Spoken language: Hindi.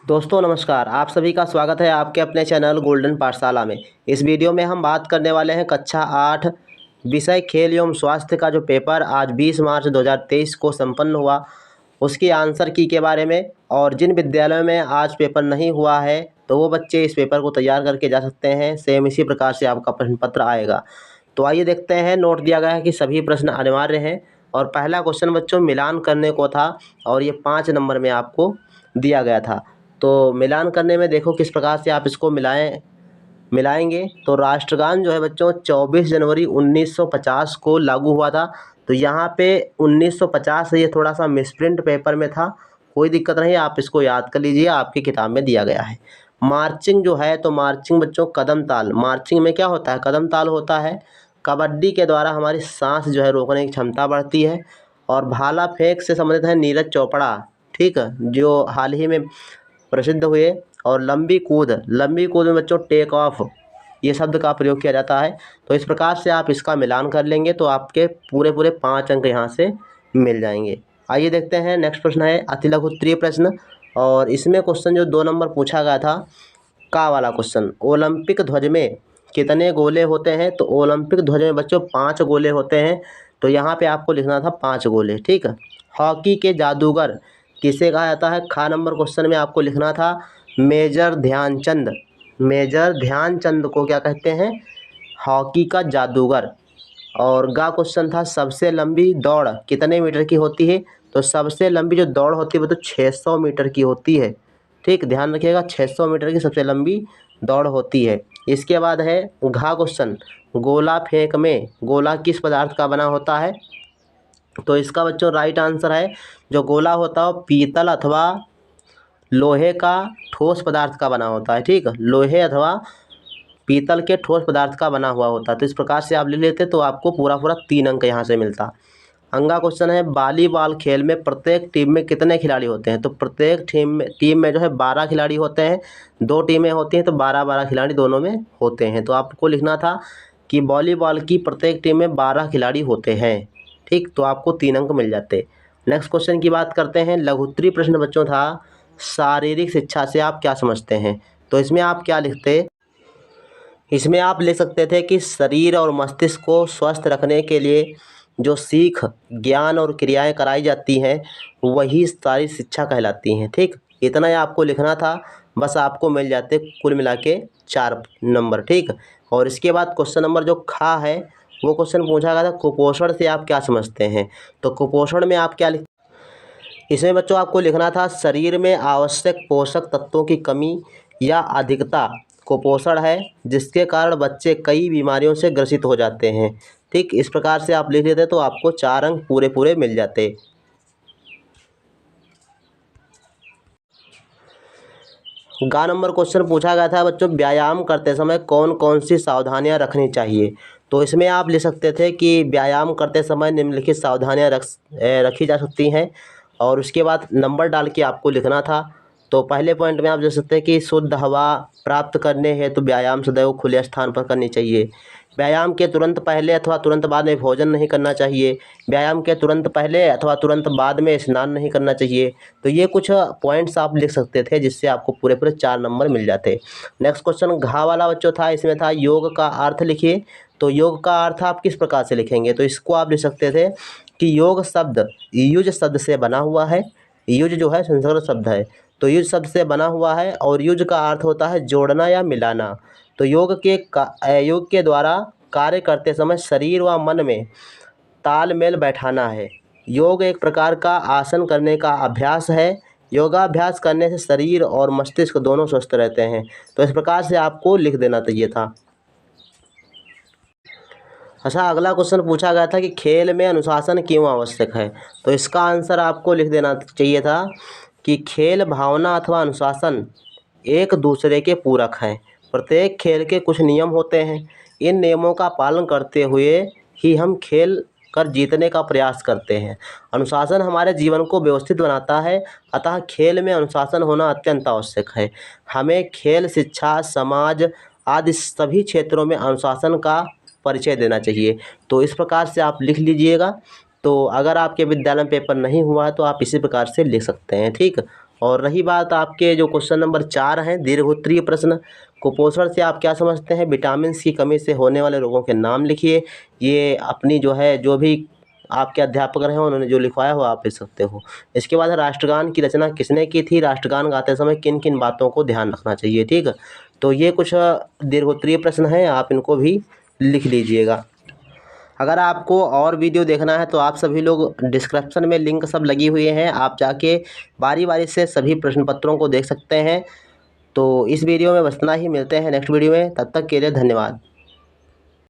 दोस्तों नमस्कार, आप सभी का स्वागत है आपके अपने चैनल गोल्डन पाठशाला में। इस वीडियो में हम बात करने वाले हैं कक्षा 8 विषय खेल एवं स्वास्थ्य का जो पेपर आज 20 मार्च 2023 को संपन्न हुआ उसकी आंसर की के बारे में। और जिन विद्यालयों में आज पेपर नहीं हुआ है तो वो बच्चे इस पेपर को तैयार करके जा सकते हैं। सेम इसी प्रकार से आपका प्रश्न पत्र आएगा। तो आइए देखते हैं। नोट दिया गया है कि सभी प्रश्न अनिवार्य हैं और पहला क्वेश्चन बच्चों मिलान करने को था और ये 5 नंबर में आपको दिया गया था। तो मिलान करने में देखो किस प्रकार से आप इसको मिलाएंगे। तो राष्ट्रगान जो है बच्चों 24 जनवरी 1950 को लागू हुआ था। तो यहाँ पे 1950 से ये थोड़ा सा मिसप्रिंट पेपर में था, कोई दिक्कत नहीं, आप इसको याद कर लीजिए, आपकी किताब में दिया गया है। मार्चिंग जो है तो मार्चिंग बच्चों कदम ताल, मार्चिंग में क्या होता है, कदम ताल होता है। कबड्डी के द्वारा हमारी सांस जो है रोकने की क्षमता बढ़ती है। और भाला फेंक से संबंधित है नीरज चोपड़ा, ठीक है, जो हाल ही में प्रसिद्ध हुए। और लंबी कूद में बच्चों टेक ऑफ ये शब्द का प्रयोग किया जाता है। तो इस प्रकार से आप इसका मिलान कर लेंगे तो आपके पूरे 5 अंक यहाँ से मिल जाएंगे। आइए देखते हैं। नेक्स्ट प्रश्न है अति लघु उत्तरीय प्रश्न और इसमें क्वेश्चन जो 2 नंबर पूछा गया था का वाला क्वेश्चन, ओलंपिक ध्वज में कितने गोले होते हैं। तो ओलंपिक ध्वज में बच्चों 5 गोले होते हैं। तो यहाँ पे आपको लिखना था 5 गोले, ठीक है। हॉकी के जादूगर किसे कहा जाता है। खा नंबर क्वेश्चन में आपको लिखना था मेजर ध्यानचंद। मेजर ध्यानचंद को क्या कहते हैं, हॉकी का जादूगर। और गा क्वेश्चन था सबसे लंबी दौड़ कितने मीटर की होती है। तो सबसे लंबी जो दौड़ होती है वो तो 600 मीटर की होती है, ठीक, ध्यान रखिएगा, 600 मीटर की सबसे लंबी दौड़ होती है। इसके बाद है घा क्वेश्चन, गोला फेंक में गोला किस पदार्थ का बना होता है। तो इसका बच्चों राइट आंसर है जो गोला होता है पीतल अथवा लोहे का ठोस पदार्थ का बना होता है, ठीक, लोहे अथवा पीतल के ठोस पदार्थ का बना हुआ होता है। तो इस प्रकार से आप ले लेते तो आपको पूरा 3 अंक यहाँ से मिलता। अंगा क्वेश्चन है वॉलीबॉल खेल में प्रत्येक टीम में कितने खिलाड़ी होते हैं। तो प्रत्येक टीम में जो है 12 खिलाड़ी होते हैं। 2 टीमें होती हैं तो 12 खिलाड़ी दोनों में होते हैं। तो आपको लिखना था कि वॉलीबॉल की प्रत्येक टीम में 12 खिलाड़ी होते हैं, ठीक। तो आपको 3 अंक मिल जाते। नेक्स्ट क्वेश्चन की बात करते हैं। लघु उत्तरीय प्रश्न बच्चों था शारीरिक शिक्षा से आप क्या समझते हैं। तो इसमें आप क्या लिखते, इसमें आप लिख सकते थे कि शरीर और मस्तिष्क को स्वस्थ रखने के लिए जो सीख, ज्ञान और क्रियाएं कराई जाती हैं वही सारी शिक्षा कहलाती हैं, ठीक। इतना ही आपको लिखना था, बस आपको मिल जाते कुल मिला के 4 नंबर, ठीक। और इसके बाद क्वेश्चन नंबर जो खा है वो क्वेश्चन पूछा गया था कुपोषण से आप क्या समझते हैं। तो कुपोषण में आप क्या लिख, इसमें बच्चों आपको लिखना था शरीर में आवश्यक पोषक तत्वों की कमी या अधिकता कुपोषण है जिसके कारण बच्चे कई बीमारियों से ग्रसित हो जाते हैं, ठीक। इस प्रकार से आप लिख लेते तो आपको 4 अंक पूरे मिल जाते। गा नंबर क्वेश्चन पूछा गया था बच्चों व्यायाम करते समय कौन कौन सी सावधानियां रखनी चाहिए। तो इसमें आप लिख सकते थे कि व्यायाम करते समय निम्नलिखित सावधानियां रखी जा सकती हैं। और उसके बाद नंबर डाल के आपको लिखना था। तो पहले पॉइंट में आप लिख सकते हैं कि शुद्ध हवा प्राप्त करने हेतु व्यायाम सदैव खुले स्थान पर करनी चाहिए। व्यायाम के तुरंत पहले अथवा तुरंत बाद में भोजन नहीं करना चाहिए। व्यायाम के तुरंत पहले अथवा तुरंत बाद में स्नान नहीं करना चाहिए। तो ये कुछ पॉइंट्स आप लिख सकते थे जिससे आपको पूरे 4 नंबर मिल जाते। नेक्स्ट क्वेश्चन घा वाला बच्चों था, इसमें था योग का अर्थ लिखिए। तो योग का अर्थ आप किस प्रकार से लिखेंगे। तो इसको आप लिख सकते थे कि योग शब्द युज शब्द से बना हुआ है। युज जो है संस्कृत शब्द है, तो युज शब्द से बना हुआ है और युज का अर्थ होता है जोड़ना या मिलाना। तो योग के द्वारा कार्य करते समय शरीर व मन में तालमेल बैठाना है। योग एक प्रकार का आसन करने का अभ्यास है। योगाभ्यास करने से शरीर और मस्तिष्क दोनों स्वस्थ रहते हैं। तो इस प्रकार से आपको लिख देना चाहिए था। अच्छा, अगला क्वेश्चन पूछा गया था कि खेल में अनुशासन क्यों आवश्यक है। तो इसका आंसर आपको लिख देना चाहिए था कि खेल भावना अथवा अनुशासन एक दूसरे के पूरक हैं। प्रत्येक खेल के कुछ नियम होते हैं। इन नियमों का पालन करते हुए ही हम खेल कर जीतने का प्रयास करते हैं। अनुशासन हमारे जीवन को व्यवस्थित बनाता है, अतः खेल में अनुशासन होना अत्यंत आवश्यक है। हमें खेल, शिक्षा, समाज आदि सभी क्षेत्रों में अनुशासन का परिचय देना चाहिए। तो इस प्रकार से आप लिख लीजिएगा। तो अगर आपके विद्यालय में पेपर नहीं हुआ है तो आप इसी प्रकार से लिख सकते हैं, ठीक। और रही बात आपके जो क्वेश्चन नंबर 4 हैं दीर्घोत्तरीय प्रश्न, कुपोषण से आप क्या समझते हैं? विटामिन की कमी से होने वाले रोगों के नाम लिखिए। ये अपनी जो भी आपके अध्यापक रहे हैं उन्होंने जो लिखवाया हो आप लिख सकते हो। इसके बाद राष्ट्रगान की रचना किसने की थी? राष्ट्रगान गाते समय किन किन बातों को ध्यान रखना चाहिए, ठीक है। तो ये कुछ दीर्घोत्तरीय प्रश्न हैं, आप इनको भी लिख लीजिएगा। अगर आपको और वीडियो देखना है तो आप सभी लोग डिस्क्रिप्शन में लिंक सब लगी हुई हैं, आप जाके बारी बारी से सभी प्रश्न पत्रों को देख सकते हैं। तो इस वीडियो में बस इतना ही, मिलते हैं नेक्स्ट वीडियो में, तब तक के लिए धन्यवाद।